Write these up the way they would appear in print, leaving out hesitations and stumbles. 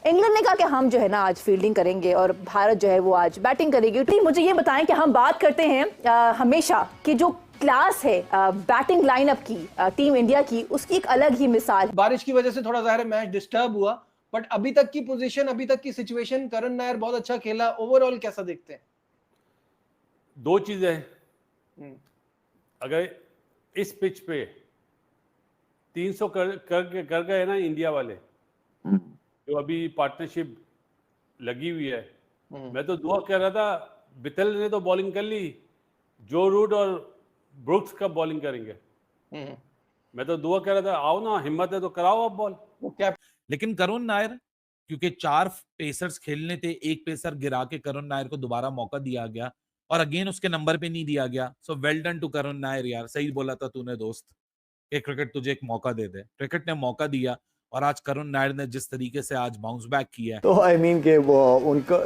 England ने कहा कि हम जो है ना आज फील्डिंग करेंगे और भारत जो है वो आज बैटिंग करेगी। तो मुझे ये बताएं कि हम बात करते हैं हमेशा कि जो क्लास है बैटिंग लाइनअप की टीम इंडिया की, उसकी एक अलग ही मिसाल। बारिश की वजह से थोड़ा ज़ाहिर है मैच डिस्टर्ब हुआ, बट अभी तक की पोजीशन, अभी तक की सिचुएशन, करण नायर बहुत अच्छा खेला। ओवरऑल कैसा देखते हैं? दो चीजें हैं। अगर इस पिच पे 300 कर गए ना इंडिया वाले, जो अभी पार्टनरशिप लगी हुई है, मैं तो दुआ कर रहा था बिथल ने तो बॉलिंग कर ली, जो रूट और ब्रुक्स कब बॉलिंग करेंगे। मैं तो दुआ कर रहा था आओ ना, हिम्मत है तो कराओ आप बॉल। लेकिन करुण नायर, क्योंकि 4 पेसर्स खेलने थे, एक पेसर गिरा के करुण नायर को दोबारा मौका दिया गया और अगेन उसके नंबर पे नहीं दिया गया। So well done to Karun Nair यार, सही बोला था तूने दोस्त कि क्रिकेट तुझे एक मौका दे दे। क्रिकेट ने मौका दिया और आज करुण नायर ने जिस तरीके से आज बाउंस बैक किया, तो आई मीन के वो उनका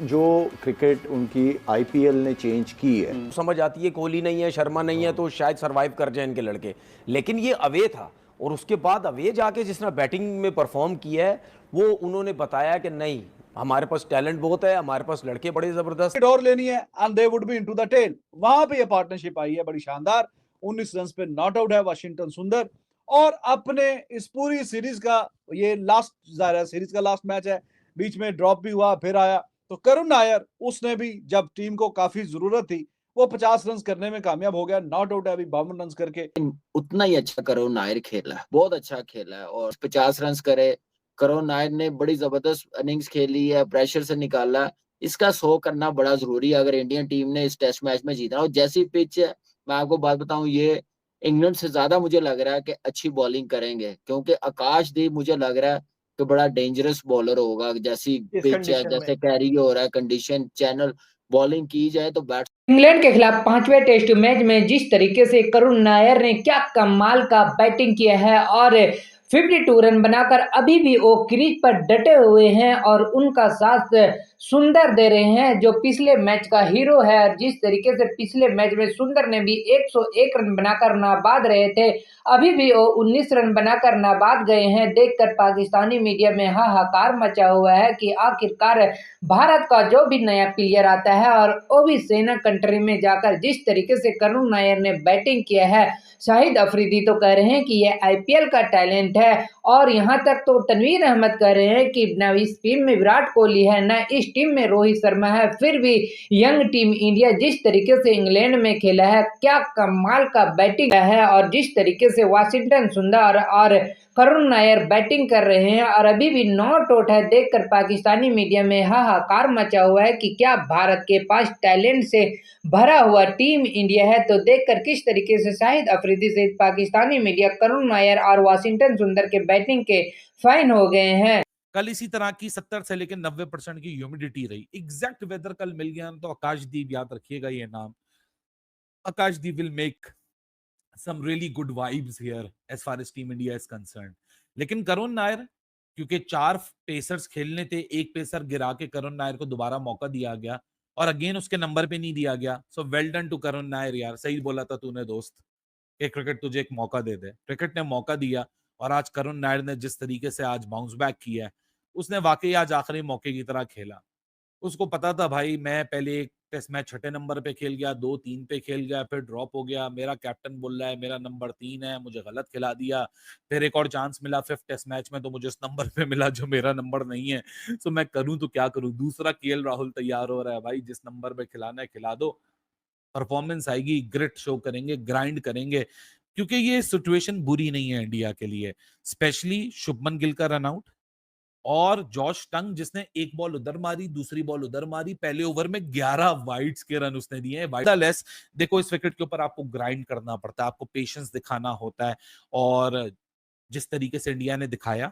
जो क्रिकेट उनकी आईपीएल ने चेंज की है। समझ आती है कोहली नहीं है, शर्मा नहीं है, तो शायद सरवाइव कर जाए इनके लड़के, लेकिन ये अवे था और उसके बाद अवे जाके जिसने बैटिंग में परफॉर्म किया है वो उन्होंने बताया कि नहीं हमारे पास टैलेंट बहुत है, हमारे पास लड़के बड़े जबरदस्त और लेनी है and they would be into the tail. वहां पे ये पार्टनरशिप आई है बड़ी शानदार। 19 रन पे नॉट आउट है वाशिंगटन सुंदर और अपने इस पूरी सीरीज का ये लास्ट सीरीज का लास्ट मैच है, बीच में ड्रॉप भी हुआ फिर आया। तो करुण नायर उसने भी जब टीम को काफी जरूरत थी वो 50 रन करने में कामयाब हो गया। नॉट आउट है अभी 52 रन करके। उतना ही अच्छा करुण नायर खेला है, बहुत अच्छा खेला है और 50 रन करे। करुण नायर ने बड़ी जबरदस्त इनिंग्स खेली है, प्रेशर से निकाला। इसका 100 करना बड़ा जरूरी है अगर इंडियन टीम ने इस टेस्ट मैच में जीतना। और जैसी पिच है, मैं आपको बात बताऊं, ये इंग्लैंड से ज्यादा मुझे लग रहा है कि अच्छी बॉलिंग करेंगे, क्योंकि आकाशदीप मुझे लग रहा है कि बड़ा डेंजरस बॉलर होगा। जैसी पिच है, जैसे कैरी हो रहा है, कंडीशन, चैनल, बॉलिंग की जाए तो बैट। इंग्लैंड के खिलाफ 5वें टेस्ट मैच में जिस तरीके से करुण नायर ने क्या कमाल का बैटिंग किया है और 52 रन बनाकर अभी भी वो क्रीज पर डटे हुए हैं और उनका साथ सुंदर दे रहे हैं जो पिछले मैच का हीरो है। जिस तरीके से पिछले मैच में सुंदर ने भी 101 रन बनाकर नाबाद रहे थे, अभी भी वो 19 रन बनाकर नाबाद गए हैं। देखकर पाकिस्तानी मीडिया में हाहाकार मचा हुआ है कि आखिरकार भारत का जो भी नया प्लेयर आता है और वो भी सेना कंट्री में जाकर जिस तरीके से करुण नायर ने बैटिंग किया है, शाहिद अफरीदी तो कह रहे हैं कि ये आईपीएल का टैलेंट है और यहाँ तक तो तनवीर अहमद कह रहे हैं कि न इस टीम में विराट कोहली है न इस टीम में रोहित शर्मा है, फिर भी यंग टीम इंडिया जिस तरीके से इंग्लैंड में खेला है, क्या कमाल का बैटिंग है। और जिस तरीके से वाशिंगटन सुंदर और करुण नायर बैटिंग कर रहे हैं और अभी भी नॉट आउट है, देखकर पाकिस्तानी मीडिया में हाहाकार मचा हुआ है कि क्या भारत के पास टैलेंट से भरा हुआ टीम इंडिया है। तो देखकर किस तरीके से शाहिद अफरीदी से पाकिस्तानी मीडिया करुण नायर और वाशिंगटन सुंदर के बैटिंग के फैन हो गए हैं। कल इसी तरह की 70 से लेकर 90% की ह्यूमिडिटी रही। एग्जैक्ट वेदर कल मिल गया तो आकाशदीप, याद रखिएगा ये नाम, Akashdeep will make some really good vibes here as far as team India is concerned. लेकिन करुण नायर, क्योंकि 4 पेसर्स खेलने थे, एक पेसर गिरा के करुण नायर को दोबारा मौका दिया गया और अगेन उसके नंबर पे नहीं दिया गया। So well done to Karun Nair यार, सही बोला था तूने दोस्त कि क्रिकेट तुझे एक मौका दे दे। क्रिकेट ने मौका दिया और आज करुण नायर ने जिस तरीके से आज बाउंस बैक किया है, उसने वाकई आज आखिरी मौके की तरह खेला। उसको पता था भाई मैं पहले एक टेस्ट मैच 6 नंबर पे खेल गया, 2-3 पे खेल गया, फिर ड्रॉप हो गया, मेरा कैप्टन बोल रहा है मेरा नंबर 3 है, मुझे गलत खिला दिया, फिर एक और चांस मिला 5th टेस्ट मैच में तो मुझे इस नंबर पे मिला जो मेरा नंबर नहीं है। सो मैं करूं तो क्या करूं। दूसरा केएल राहुल तैयार हो रहा है भाई, जिस नंबर पे खिलाना है खिला दो, परफॉर्मेंस आएगी, ग्रिट शो करेंगे, ग्राइंड करेंगे, क्योंकि ये सिचुएशन बुरी नहीं है इंडिया के लिए। स्पेशली शुभमन गिल का रन आउट और जॉश टंग जिसने एक बॉल उधर मारी, दूसरी बॉल उधर मारी, पहले ओवर में 11 वाइड्स के रन उसने दिए हैं। लेस देखो, इस विकेट के ऊपर आपको ग्राइंड करना पड़ता है, आपको पेशेंस दिखाना होता है और जिस तरीके से इंडिया ने दिखाया,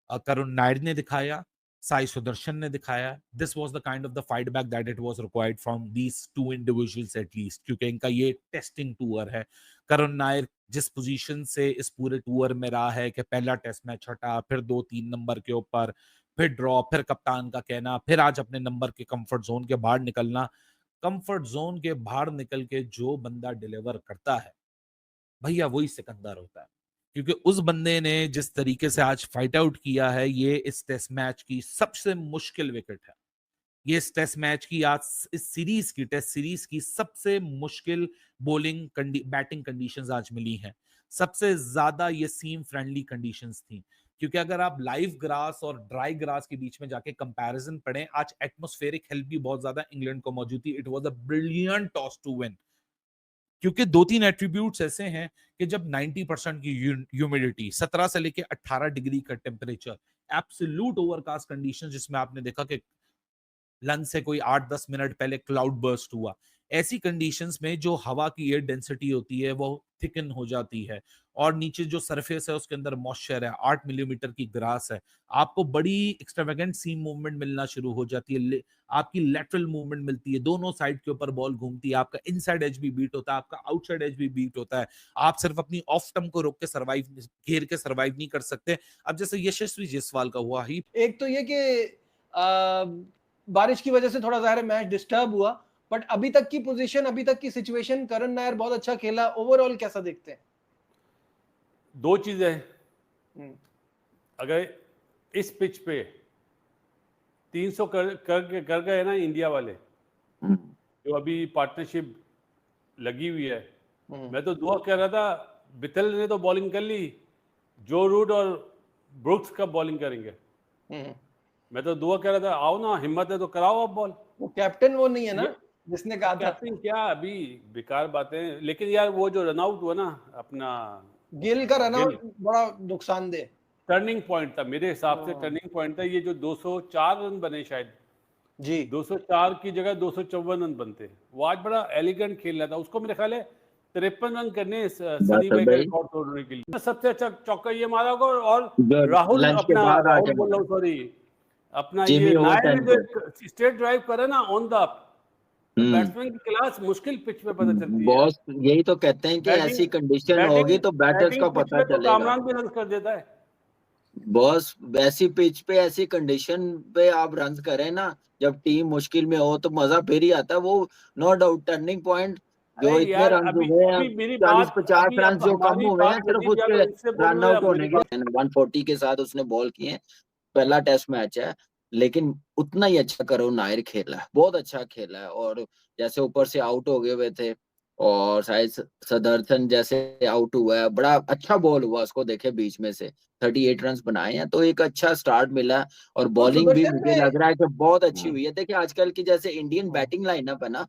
करुण नायर ने दिखाया, साई सुदर्शन ने दिखाया, this was the kind of the fight back that it was required from these 2 individuals at least, क्योंकि इनका ये टेस्टिंग टूर है। करुण नायर जिस पोजीशन से इस पूरे टूर में रहा है कि पहला टेस्ट मैच हटा, फिर 2-3 नंबर के ऊपर, फिर ड्रॉ, फिर कप्तान का कहना, फिर आज अपने नंबर के कंफर्ट जोन के बाहर निकलना। कंफर्ट जोन के बाहर निकल के जो बंदा डिलीवर करता है भैया वही सिकंदर होता है, क्योंकि उस बंदे ने जिस तरीके से आज फाइट आउट किया है, ये इस टेस्ट मैच की सबसे मुश्किल विकेट है। ये इस टेस्ट मैच की आज इस सीरीज की टेस्ट सीरीज की सबसे मुश्किल बैटिंग कंडीशंस आज मिली हैं। सबसे ज्यादा ये सीम फ्रेंडली कंडीशंस थी, क्योंकि अगर आप लाइव ग्रास और ड्राई ग्रास के बीच में जाके कंपैरिजन पढ़ें, आज एटमॉस्फेरिक हेल्प भी बहुत ज्यादा इंग्लैंड को मौजूद थी। It was a brilliant toss to win, क्योंकि 2-3 एट्रीब्यूट्स ऐसे हैं कि जब 90% की ह्यूमिडिटी, 17 से लेके 18 डिग्री का टेम्परेचर, एब्सोल्यूट ओवरकास्ट कंडीशन, जिसमें आपने देखा कि लंच से कोई 8-10 मिनट पहले क्लाउड बर्स्ट हुआ, ऐसी कंडीशंस में जो हवा की एयर डेंसिटी होती है वो थिकन हो जाती है, और नीचे जो सरफेस है उसके अंदर मॉइस्चर है, 8 मिलीमीटर की ग्रास है, आपको बड़ी एक्सट्रावेगेंट सीम मूवमेंट मिलना शुरू हो जाती है, आपकी लेटरल मूवमेंट मिलती है, दोनों साइड के ऊपर बॉल घूमती है, आपका इनसाइड एज भी बीट होता है, आपका आउटसाइड एज भी बीट होता है, आप सिर्फ अपनी ऑफ स्टंप को रोक के घेर के सर्वाइव नहीं कर सकते। अब जैसे यशस्वी जायसवाल का हुआ ही, एक तो ये कि बारिश की वजह से थोड़ा ज़ाहिर है मैच डिस्टर्ब हुआ, बट अभी तक की पोजीशन, अभी तक की सिचुएशन, करण नायर बहुत अच्छा खेला, ओवरऑल कैसा देखते हैं? दो चीजें हैं। अगर इस पिच पे 300 कर गए ना इंडिया वाले, जो अभी पार्टनरशिप लगी हुई है, मैं तो दुआ कर रहा था, बिथल ने तो बॉलिंग कर ली, जो रूट और ब्रुक्स कब बॉलिंग करेंगे। मैं तो दुआ कर रहा था, आओ ना, हिम्मत है तो कराओ आप बॉल। वो कैप्टन वो नहीं है ना जिसने कहा था। कैप्टन क्या, अभी बेकार बातें। लेकिन यार वो जो रनआउट हुआ ना अपना गिल का रनआउट बड़ा नुकसानदेह टर्निंग पॉइंट था, मेरे हिसाब से टर्निंग पॉइंट था। ये जो 204 रन बने, शायद जी 204 की जगह 254 रन बनते, वो आज बड़ा एलिगेंट खेल रहा था। उसको मेरे ख्याल है 53 रन करने सनी भाई का रिकॉर्ड तोड़ने के लिए। सबसे अच्छा चौका ये मारा होगा, और राहुल अपना सॉरी अपना ये नायर ने जो स्ट्रेट ड्राइव करा ना ऑन द बैट्समैन की क्लास मुश्किल पिच पे पता चलती है। बॉस यही तो कहते हैं कि ऐसी कंडीशन होगी तो बैटर्स का पता चलेगा। कामरान भी रन कर देता है बॉस, ऐसी पिच पे ऐसी कंडीशन पे आप रन करें ना, जब टीम मुश्किल में हो तो मजा फिर ही आता है। वो नो डाउट टर्निंग पॉइंट जो इतने रन हुए हैं, 40-50 रन जो कम हुए हैं सिर्फ उसके रन आउट होने के। 140 के साथ उसने बॉल किए, पहला टेस्ट मैच है, लेकिन उतना ही अच्छा करुण नायर खेला है, बहुत अच्छा खेला है। और जैसे ऊपर से आउट हो गए हुए थे, और शायद सदरथन जैसे आउट हुआ है, बड़ा अच्छा बॉल हुआ उसको, देखे बीच में से 38 रन बनाए हैं, तो एक अच्छा स्टार्ट मिला। और बॉलिंग भी मुझे लग रहा है कि बहुत अच्छी हुई है। देखिए आजकल की जैसे इंडियन बैटिंग लाइनअप है ना,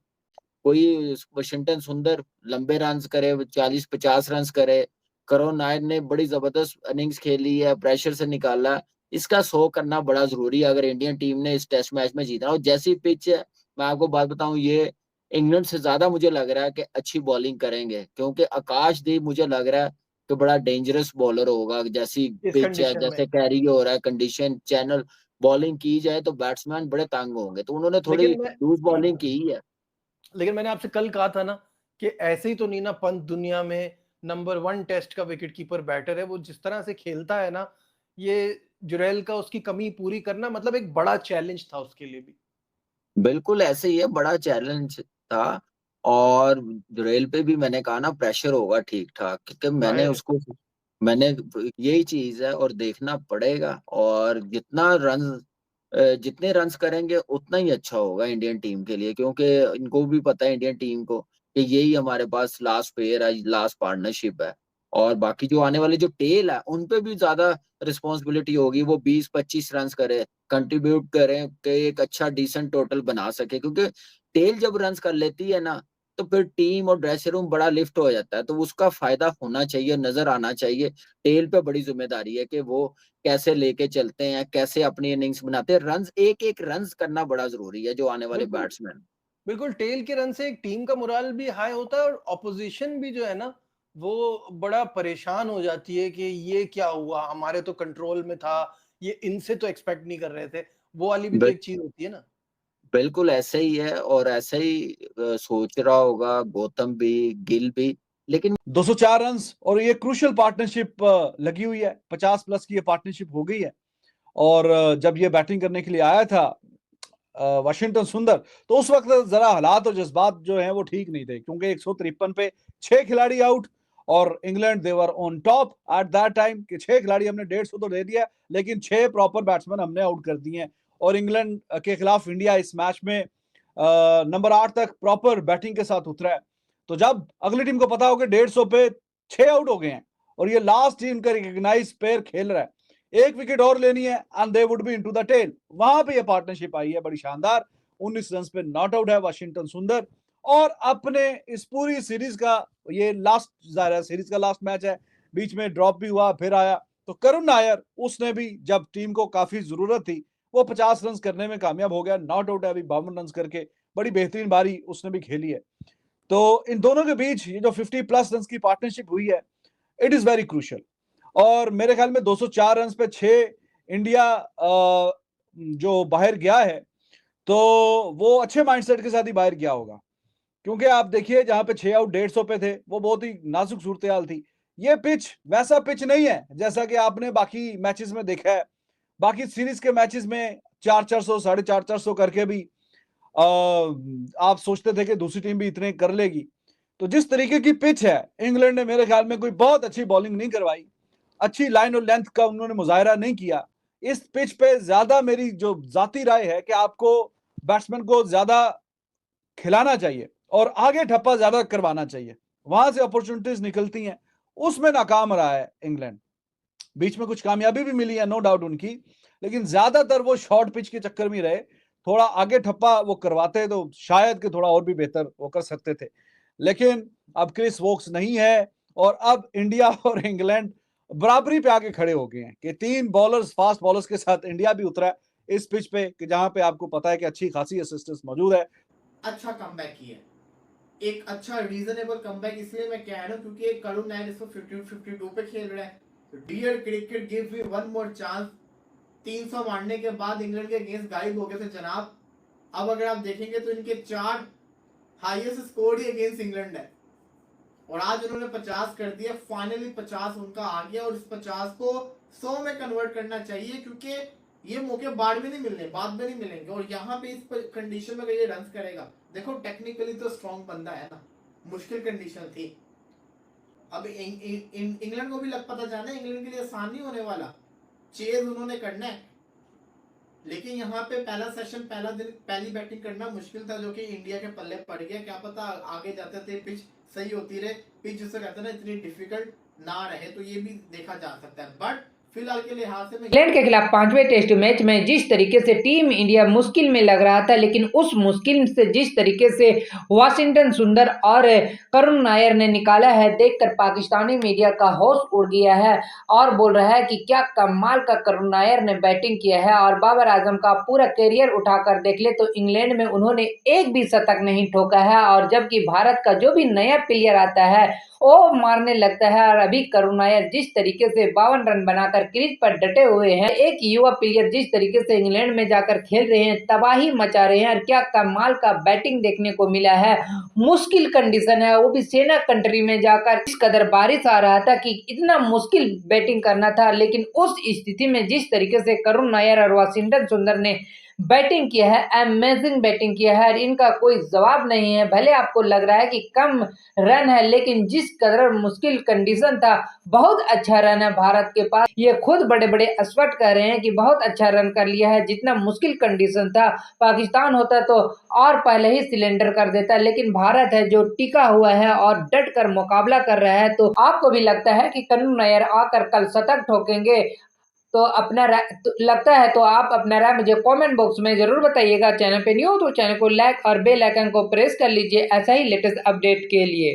कोई वाशिंगटन सुंदर लंबे रन करे, 40-50 रन करे, करुण नायर ने बड़ी जबरदस्त इनिंग्स खेली है, प्रेशर से निकाला। इसका 100 करना बड़ा जरूरी है अगर इंडियन टीम ने इस टेस्ट मैच में जीतना। और जैसी पिच है, मैं आपको बात बताऊं, ये इंग्लैंड से ज्यादा मुझे लग रहा है कि अच्छी बॉलिंग करेंगे, क्योंकि आकाशदीप मुझे लग रहा है कि बड़ा डेंजरस बॉलर होगा। जैसी पिच है, जैसे कैरी हो रहा है कंडीशन, चैनल बॉलिंग की जाए तो बैट्समैन बड़े तंग होंगे, तो उन्होंने थोड़ी लूज बॉलिंग की है। लेकिन मैंने आपसे कल कहा था ना कि ऐसे ही तो नीना पंत दुनिया में नंबर 1 टेस्ट का विकेट कीपर बैटर है। वो जिस तरह से खेलता है ना, ये जुरेल का उसकी कमी पूरी करना मतलब एक बड़ा चैलेंज था उसके लिए भी। बिल्कुल ऐसे ही है, बड़ा चैलेंज था। और जुरेल पे भी मैंने कहा ना प्रेशर होगा ठीक ठाक, क्योंकि मैंने यही चीज है और देखना पड़ेगा। और जितने रन्स करेंगे उतना ही अच्छा होगा इंडियन टीम के लिए, क्योंकि इनको भी पता है इंडियन टीम को कि यही हमारे पास लास्ट पेयर है, लास्ट पार्टनरशिप है। और बाकी जो आने वाले जो टेल है उन पे भी ज्यादा रिस्पॉन्सिबिलिटी होगी, वो 20-25 रन करे, कंट्रीब्यूट करें कि एक अच्छा डिसेंट टोटल बना सके। क्योंकि टेल जब रन कर लेती है ना, तो फिर टीम और ड्रेसिंग रूम बड़ा लिफ्ट हो जाता है, तो उसका फायदा होना चाहिए, नजर आना चाहिए। टेल पे बड़ी जिम्मेदारी है कि वो कैसे लेके चलते हैं, कैसे अपनी इनिंग्स बनाते हैं। रन एक रन करना बड़ा जरूरी है जो आने वाले बैट्समैन। बिल्कुल, टेल के रन से एक टीम का मोराल भी हाई होता है, और ऑपोजिशन भी जो है ना वो बड़ा परेशान हो जाती है कि ये क्या हुआ, हमारे तो कंट्रोल में था, ये इनसे तो एक्सपेक्ट नहीं कर रहे थे। वो वाली भी तो एक चीज होती है ना। बिल्कुल ऐसे ही है, और ऐसे ही सोच रहा होगा गौतम भी, गिल भी। लेकिन 204 रन और ये क्रूशियल पार्टनरशिप लगी हुई है, 50 प्लस की ये पार्टनरशिप हो गई है। और जब ये बैटिंग करने के लिए आया था वाशिंगटन सुंदर, तो उस वक्त जरा हालात और जज्बात जो हैं वो ठीक नहीं थे, क्योंकि 153 पे 6 खिलाड़ी आउट, और England they were on top at that time कि 6 खिलाड़ी हमने 150 तो दे दिया, लेकिन 6 प्रॉपर बैट्समैन हमने आउट कर दिए हैं। और इंग्लैंड के खिलाफ इंडिया इस मैच में नंबर 8 तक प्रॉपर बैटिंग के साथ उतरा है। तो जब अगली टीम को पता हो कि 150 पे 6 आउट हो गए हैं और ये लास्ट टीम का रिकॉग्नाइज प्लेयर खेल रहा है, एक विकेट और लेनी है and they would be into the tail, वहां पे ये पार्टनरशिप आई है बड़ी शानदार। 19 रन पे नॉट आउट है वाशिंगटन सुंदर और अपने इस पूरी सीरीज का ये लास्ट सीरीज का लास्ट मैच है, बीच में ड्रॉप भी हुआ फिर आया। तो करुण नायर उसने भी जब टीम को काफी जरूरत थी वो 50 रन करने में कामयाब हो गया, नॉट आउट है अभी 52 रन करके, बड़ी बेहतरीन बारी उसने भी खेली है। तो इन दोनों के बीच ये जो 50+ रन की पार्टनरशिप हुई है, इट इज वेरी क्रूशियल। और मेरे ख्याल में 204 रन पे 6 इंडिया जो बाहर गया है तो वो अच्छे माइंडसेट के साथ ही बाहर गया होगा, क्योंकि आप देखिए जहां पे 6 आउट 150 पे थे वो बहुत ही नाजुक सूरत हाल थी। ये पिच वैसा पिच नहीं है जैसा कि आपने बाकी मैचेस में देखा है। बाकी सीरीज के मैचेस में 400 450 करके भी आप सोचते थे कि दूसरी टीम भी इतने कर लेगी। तो जिस तरीके की पिच है, इंग्लैंड ने मेरे ख्याल में कोई बहुत अच्छी बॉलिंग नहीं करवाई, अच्छी लाइन और लेंथ का उन्होंने मुजाहरा नहीं किया। इस पिच पे ज्यादा मेरी जो जाती राय है कि आपको बैट्समैन को ज्यादा खिलाना चाहिए और आगे ठप्पा ज्यादा करवाना चाहिए, वहां से अपॉर्चुनिटीज निकलती हैं, उसमें नाकाम रहा है इंग्लैंड। बीच में कुछ कामयाबी भी मिली है नो डाउट उनकी, लेकिन ज्यादातर वो शॉर्ट पिच के चक्कर में रहे। थोड़ा आगे ठप्पा वो करवाते तो शायद कि थोड़ा और भी बेहतर वो कर सकते थे, लेकिन अब क्रिस वोक्स नहीं है और अब इंडिया और इंग्लैंड बराबरी पे आके खड़े हो गए हैं कि 3 बॉलर्स फास्ट बॉलर्स के साथ इंडिया भी उतरा है इस पिच पे कि जहां पे आपको पता है कि अच्छी खासी असिस्टेंस मौजूद है। अच्छा कमबैक किया, एक अच्छा रीजनेबल कमबैक इसलिए मैं कह रहा हूं क्योंकि एक करुण नायर इसको 52 पे खेल रहा है। Dear cricket give me one more chance. 300 मारने के बाद इंग्लैंड के अगेंस्ट गायब हो गए थे जनाब। अब अगर आप देखेंगे तो इनके 4 हाईएस्ट स्कोर ही अगेंस्ट इंग्लैंड है और आज उन्होंने 50 कर दिया। फाइनली 50 उनका आ गया और इस 50 को 100 में कन्वर्ट करना चाहिए, क्योंकि ये मौके बाद में नहीं मिलने, बाद में नहीं मिलेंगे। और यहाँ पे इस कंडीशन में अगर ये रन करेगा, देखो टेक्निकली तो स्ट्रॉन्ग बंदा है ना, मुश्किल कंडीशन थी। अब इंग्लैंड को भी लग पता जाना है इंग्लैंड के लिए आसान नहीं होने वाला, चेज उन्होंने करना है। लेकिन यहाँ पे पहला सेशन, पहला दिन, पहली बैटिंग करना मुश्किल था, जो कि इंडिया के पल्ले पड़ गया। क्या पता आगे जाते थे पिच सही होती रहे, पिच जिसे कहते हैं ना इतनी डिफिकल्ट ना रहे, तो ये भी देखा जा सकता है। बट फिलहाल के लिहाज से इंग्लैंड के खिलाफ 5वें टेस्ट मैच में जिस तरीके से टीम इंडिया मुश्किल में लग रहा था, लेकिन उस मुश्किल से जिस तरीके से वाशिंगटन सुंदर और करुण नायर ने निकाला है, देखकर पाकिस्तानी मीडिया का होश उड़ गया है और बोल रहा है कि क्या कमाल का करुण नायर ने बैटिंग किया है। और बाबर आजम का पूरा करियर उठाकर देख ले तो इंग्लैंड में उन्होंने एक भी शतक नहीं ठोका है, और जबकि भारत का जो भी नया प्लेयर आता है वो मारने लगता है। और अभी करुण नायर जिस तरीके से 52 रन बनाकर क्रीज पर डटे हुए हैं, एक युवा प्लेयर जिस तरीके से इंग्लैंड में जाकर खेल रहे हैं, तबाही मचा रहे हैं, और क्या कमाल का बैटिंग देखने को मिला है। मुश्किल कंडीशन है, वो भी सेना कंट्री में जाकर इस कदर बारिश आ रहा था कि इतना मुश्किल बैटिंग करना था, लेकिन उस स्थिति में जिस तरीके से करुण नायर और वाशिंगटन सुंदर ने बैटिंग किया है, अमेजिंग बैटिंग किया है, इनका कोई जवाब नहीं है। भले आपको लग रहा है कि कम रन है, लेकिन जिस कदर मुश्किल कंडीशन था, बहुत अच्छा रन है भारत के पास। ये खुद बड़े बड़े एक्सपर्ट कह रहे हैं कि बहुत अच्छा रन कर लिया है। जितना मुश्किल कंडीशन था, पाकिस्तान होता तो और पहले ही सिलेंडर कर देता, लेकिन भारत है जो टिका हुआ है और डट कर मुकाबला कर रहा है। तो आपको भी लगता है कि करुण नायर आकर कल शतक ठोकेंगे? तो अपना लगता है तो आप अपना राय मुझे कमेंट बॉक्स में जरूर बताइएगा। चैनल पे न्यू हो तो चैनल को लाइक और बेल आइकन को प्रेस कर लीजिए ऐसा ही लेटेस्ट अपडेट के लिए।